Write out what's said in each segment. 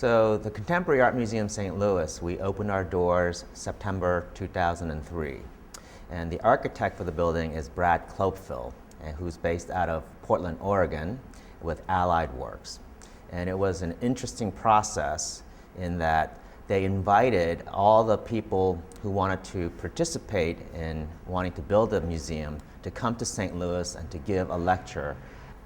So the Contemporary Art Museum St. Louis, we opened our doors September 2003. And the architect for the building is Brad Cloepfil, who's based out of Portland, Oregon, with Allied Works. And it was an interesting process in that they invited all the people who wanted to participate in wanting to build a museum to come to St. Louis and to give a lecture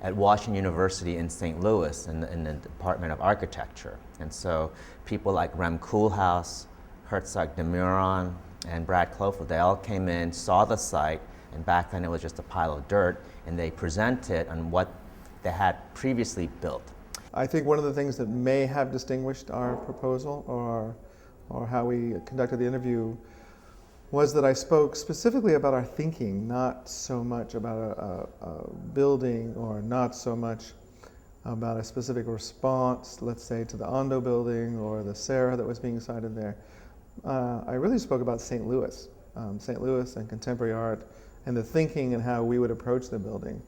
at Washington University in St. Louis in the Department of Architecture. And so people like Rem Koolhaas, Herzog de Meuron, and Brad Cloepfil, they all came in, saw the site, and back then it was just a pile of dirt, and they presented on what they had previously built. I think one of the things that may have distinguished our proposal or how we conducted the interview was that I spoke specifically about our thinking, not so much about a building or not so much about a specific response, let's say, to the Ondo building or the Sarah that was being cited there. I really spoke about St. Louis and contemporary art and the thinking and how we would approach the building.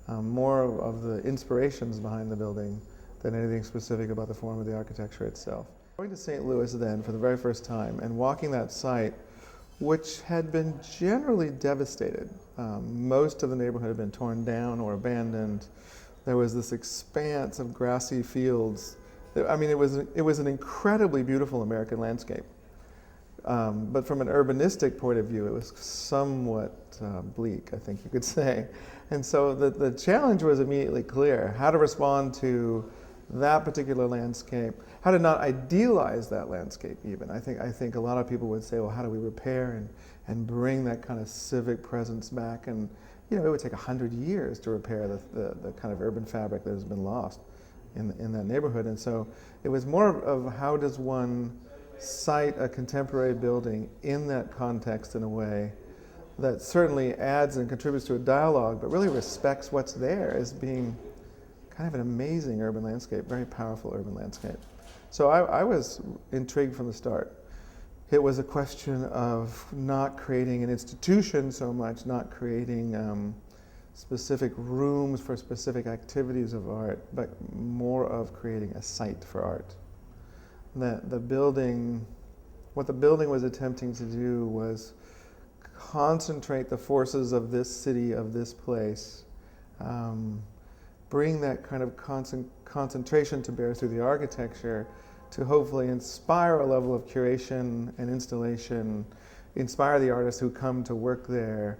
More of the inspirations behind the building than anything specific about the form of the architecture itself. Going to St. Louis then for the very first time and walking that site, which had been generally devastated. Most of the neighborhood had been torn down or abandoned. There was this expanse of grassy fields. I mean, it was an incredibly beautiful American landscape. But from an urbanistic point of view, it was somewhat bleak, I think you could say. And so the challenge was immediately clear: how to respond to that particular landscape, how to not idealize that landscape even. I think a lot of people would say, well, how do we repair and bring that kind of civic presence back? And it would take 100 years to repair the kind of urban fabric that has been lost in that neighborhood. And so it was more of how does one cite a contemporary building in that context in a way that certainly adds and contributes to a dialogue, but really respects what's there as being kind of an amazing urban landscape, very powerful urban landscape. So I was intrigued from the start. It was a question of not creating an institution so much, not creating specific rooms for specific activities of art, but more of creating a site for art. What the building was attempting to do was concentrate the forces of this city, of this place, bring that kind of concentration to bear through the architecture to hopefully inspire a level of curation and installation, inspire the artists who come to work there,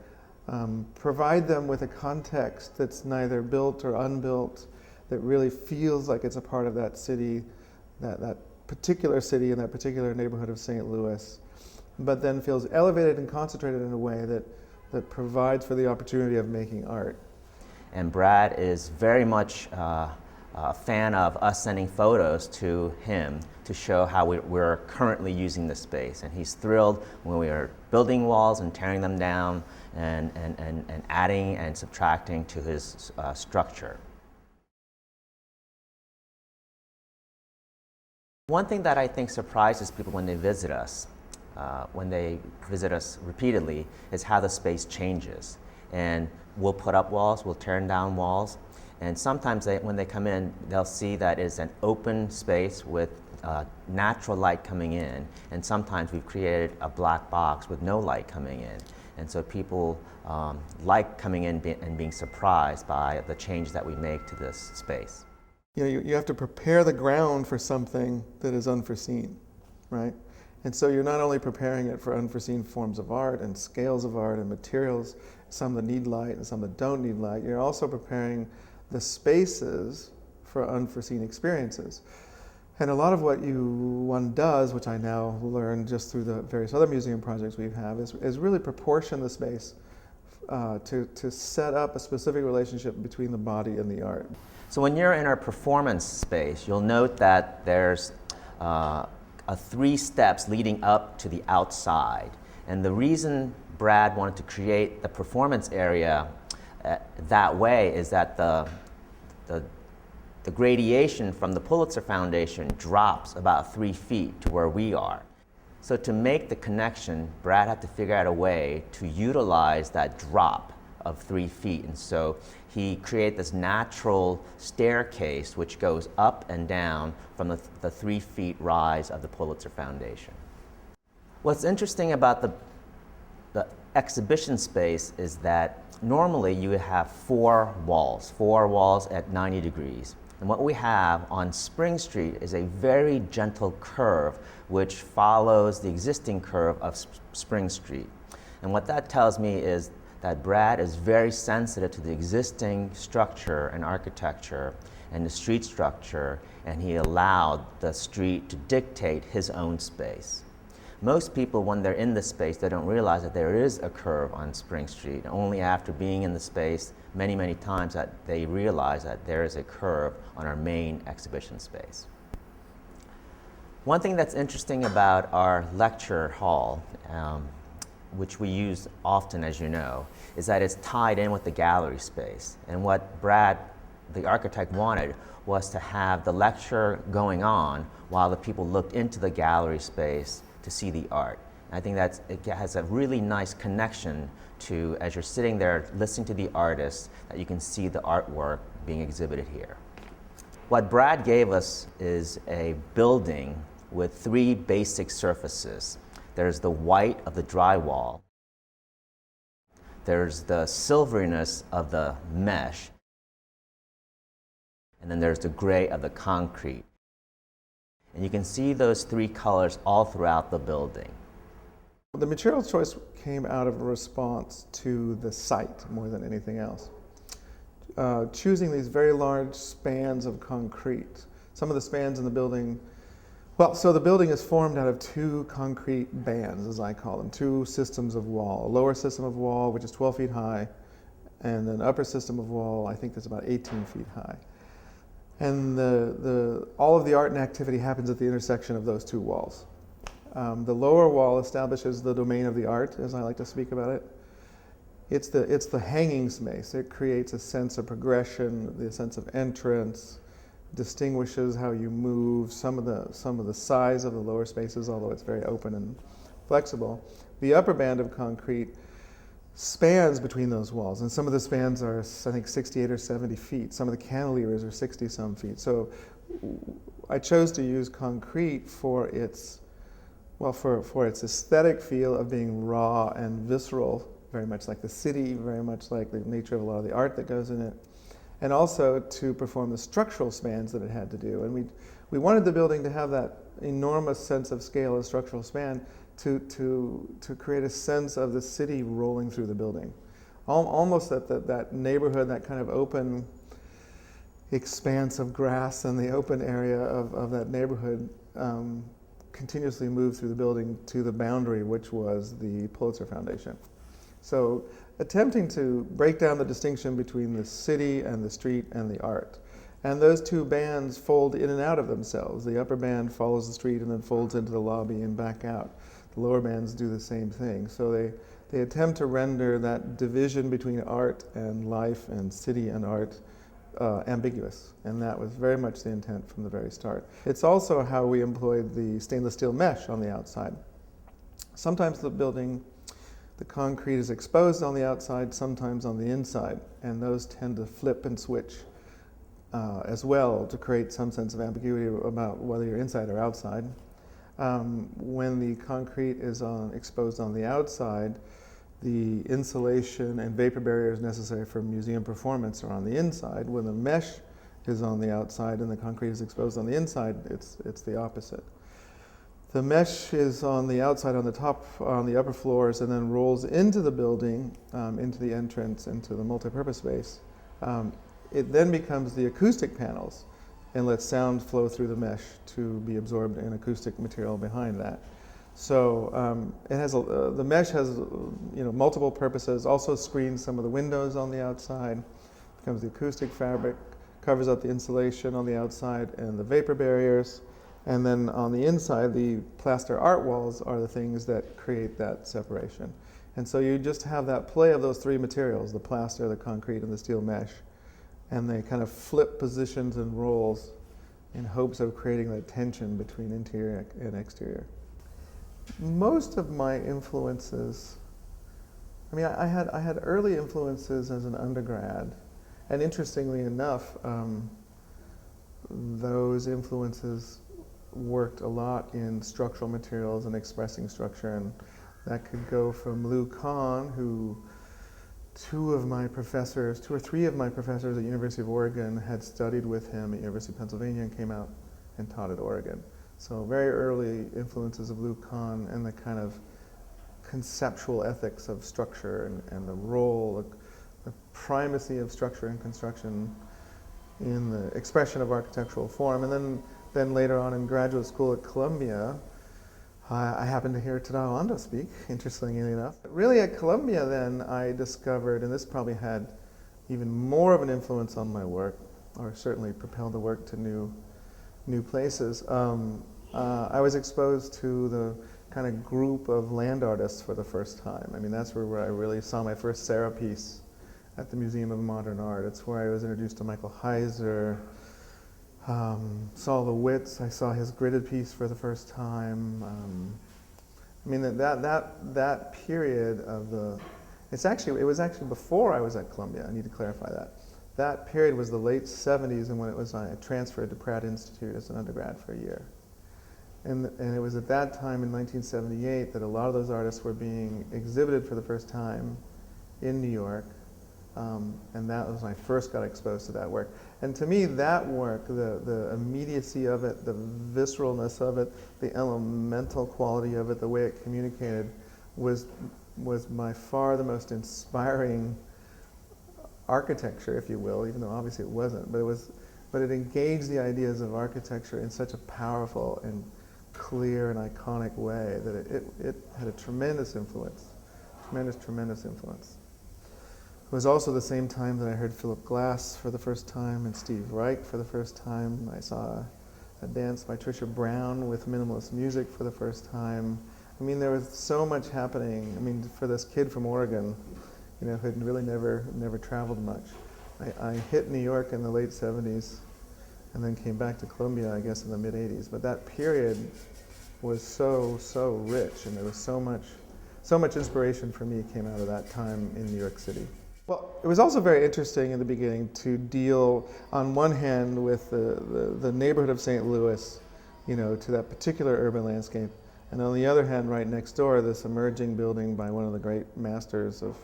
provide them with a context that's neither built or unbuilt, that really feels like it's a part of that city, that particular city and that particular neighborhood of St. Louis, but then feels elevated and concentrated in a way that provides for the opportunity of making art. And Brad is very much a fan of us sending photos to him to show how we're currently using the space. And he's thrilled when we are building walls and tearing them down and adding and subtracting to his structure. One thing that I think surprises people when they visit us repeatedly, is how the space changes. And we'll put up walls, we'll tear down walls, and sometimes when they come in, they'll see that it's an open space with natural light coming in, and sometimes we've created a black box with no light coming in. And so people like coming in and being surprised by the change that we make to this space. You have to prepare the ground for something that is unforeseen, right? And so you're not only preparing it for unforeseen forms of art and scales of art and materials, some that need light and some that don't need light, you're also preparing the spaces for unforeseen experiences. And a lot of what one does, which I now learn just through the various other museum projects we have, is really proportion the space to set up a specific relationship between the body and the art. So when you're in our performance space, you'll note that there's 3 steps leading up to the outside. And the reason Brad wanted to create the performance area that way is that the gradation from the Pulitzer Foundation drops about 3 feet to where we are. So to make the connection, Brad had to figure out a way to utilize that drop of 3 feet. And so he created this natural staircase which goes up and down from the 3 feet rise of the Pulitzer Foundation. What's interesting about the exhibition space is that normally you have 4 walls at 90 degrees. And what we have on Spring Street is a very gentle curve which follows the existing curve of Spring Street. And what that tells me is that Brad is very sensitive to the existing structure and architecture and the street structure, and he allowed the street to dictate his own space. Most people, when they're in the space, they don't realize that there is a curve on Spring Street. Only after being in the space many, many times that they realize that there is a curve on our main exhibition space. One thing that's interesting about our lecture hall, which we use often, as you know, is that it's tied in with the gallery space. And what Brad, the architect, wanted was to have the lecture going on while the people looked into the gallery space to see the art. And I think it has a really nice connection to, as you're sitting there listening to the artist, that you can see the artwork being exhibited here. What Brad gave us is a building with 3 basic surfaces. There's the white of the drywall, there's the silveriness of the mesh, and then there's the gray of the concrete. And you can see those 3 colors all throughout the building. The material choice came out of a response to the site more than anything else. Choosing these very large spans of concrete. Some of the spans in the building, so the building is formed out of 2 concrete bands, as I call them, 2 systems of wall. A lower system of wall, which is 12 feet high, and an upper system of wall, I think that's about 18 feet high. And all of the art and activity happens at the intersection of those 2 walls. The lower wall establishes the domain of the art, as I like to speak about it. It's the hanging space. It creates a sense of progression, the sense of entrance, distinguishes how you move, some of the size of the lower spaces, although it's very open and flexible. The upper band of concrete spans between those walls, and some of the spans are, I think, 68 or 70 feet. Some of the cantilevers are 60-some feet. So I chose to use concrete for its aesthetic feel of being raw and visceral, very much like the city, very much like the nature of a lot of the art that goes in it, and also to perform the structural spans that it had to do. And we wanted the building to have that enormous sense of scale and structural span to create a sense of the city rolling through the building. Almost that neighborhood, that kind of open expanse of grass and the open area of that neighborhood continuously moved through the building to the boundary, which was the Pulitzer Foundation. So attempting to break down the distinction between the city and the street and the art. And those 2 bands fold in and out of themselves. The upper band follows the street and then folds into the lobby and back out. The lower bands do the same thing. So they attempt to render that division between art and life and city and art ambiguous. And that was very much the intent from the very start. It's also how we employed the stainless steel mesh on the outside. Sometimes the concrete is exposed on the outside, sometimes on the inside, and those tend to flip and switch as well to create some sense of ambiguity about whether you're inside or outside. When the concrete is exposed on the outside, the insulation and vapor barriers necessary for museum performance are on the inside. When the mesh is on the outside and the concrete is exposed on the inside, it's the opposite. The mesh is on the outside, on the top, on the upper floors, and then rolls into the building, into the entrance, into the multipurpose space. It then becomes the acoustic panels and lets sound flow through the mesh to be absorbed in acoustic material behind that. So it has the mesh has multiple purposes. Also screens some of the windows on the outside. Becomes the acoustic fabric, covers up the insulation on the outside and the vapor barriers. And then on the inside, the plaster art walls are the things that create that separation. And so you just have that play of those 3 materials, the plaster, the concrete, and the steel mesh. And they kind of flip positions and roles in hopes of creating that tension between interior and exterior. Most of my influences I mean, I had early influences as an undergrad, and interestingly enough, those influences worked a lot in structural materials and expressing structure, and that could go from Lou Kahn, who two or three of my professors at University of Oregon had studied with him at University of Pennsylvania and came out and taught at Oregon. So very early influences of Lou Kahn and the kind of conceptual ethics of structure and the role, the primacy of structure and construction in the expression of architectural form. And then later on in graduate school at Columbia, I happened to hear Tadao Ando speak, interestingly enough. Really at Columbia then I discovered, and this probably had even more of an influence on my work, or certainly propelled the work to new places. I was exposed to the kind of group of land artists for the first time. I mean, that's where I really saw my first Sarah piece at the Museum of Modern Art. It's where I was introduced to Michael Heiser, saw the Witts. I saw his gridded piece for the first time. I mean, that period of it was actually before I was at Columbia. I need to clarify that. That period was the late 70s, and when I transferred to Pratt Institute as an undergrad for a year. And it was at that time in 1978 that a lot of those artists were being exhibited for the first time in New York. And that was when I first got exposed to that work. And to me, that work, the immediacy of it, the visceralness of it, the elemental quality of it, the way it communicated, was by far the most inspiring architecture, if you will, even though obviously it wasn't. But it engaged the ideas of architecture in such a powerful and clear and iconic way that it had a tremendous influence, tremendous influence. It was also the same time that I heard Philip Glass for the first time and Steve Reich for the first time. I saw a dance by Trisha Brown with minimalist music for the first time. I mean, there was so much happening. I mean, for this kid from Oregon, who had really never traveled much. I hit New York in the late 70s and then came back to Columbia, I guess, in the mid 80s. But that period was so rich, and there was so much inspiration for me came out of that time in New York City. Well, it was also very interesting in the beginning to deal, on one hand, with the neighborhood of St. Louis, to that particular urban landscape, and on the other hand, right next door, this emerging building by one of the great masters of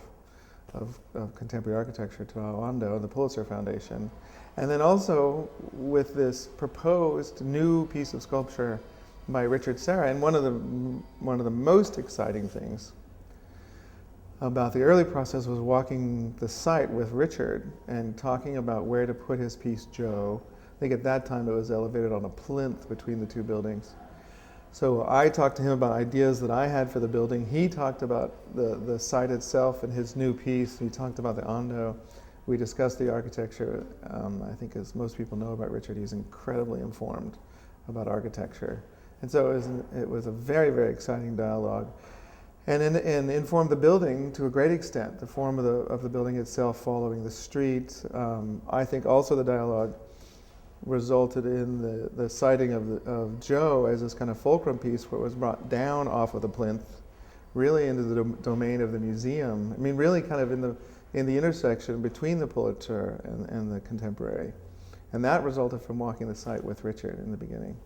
contemporary architecture, Tadao Ando, the Pulitzer Foundation, and then also with this proposed new piece of sculpture by Richard Serra. And one of the most exciting things about the early process was walking the site with Richard and talking about where to put his piece, Joe. I think at that time it was elevated on a plinth between the two buildings. So I talked to him about ideas that I had for the building. He talked about the site itself and his new piece. He talked about the Ando. We discussed the architecture. I think, as most people know about Richard, he's incredibly informed about architecture. And so it was a very, very exciting dialogue. And informed the building to a great extent, the form of the building itself following the street. I think also the dialogue resulted in the sighting of Joe as this kind of fulcrum piece where it was brought down off of the plinth, really into the domain of the museum. I mean, really kind of in the intersection between the Pulitzer and the contemporary. And that resulted from walking the site with Richard in the beginning.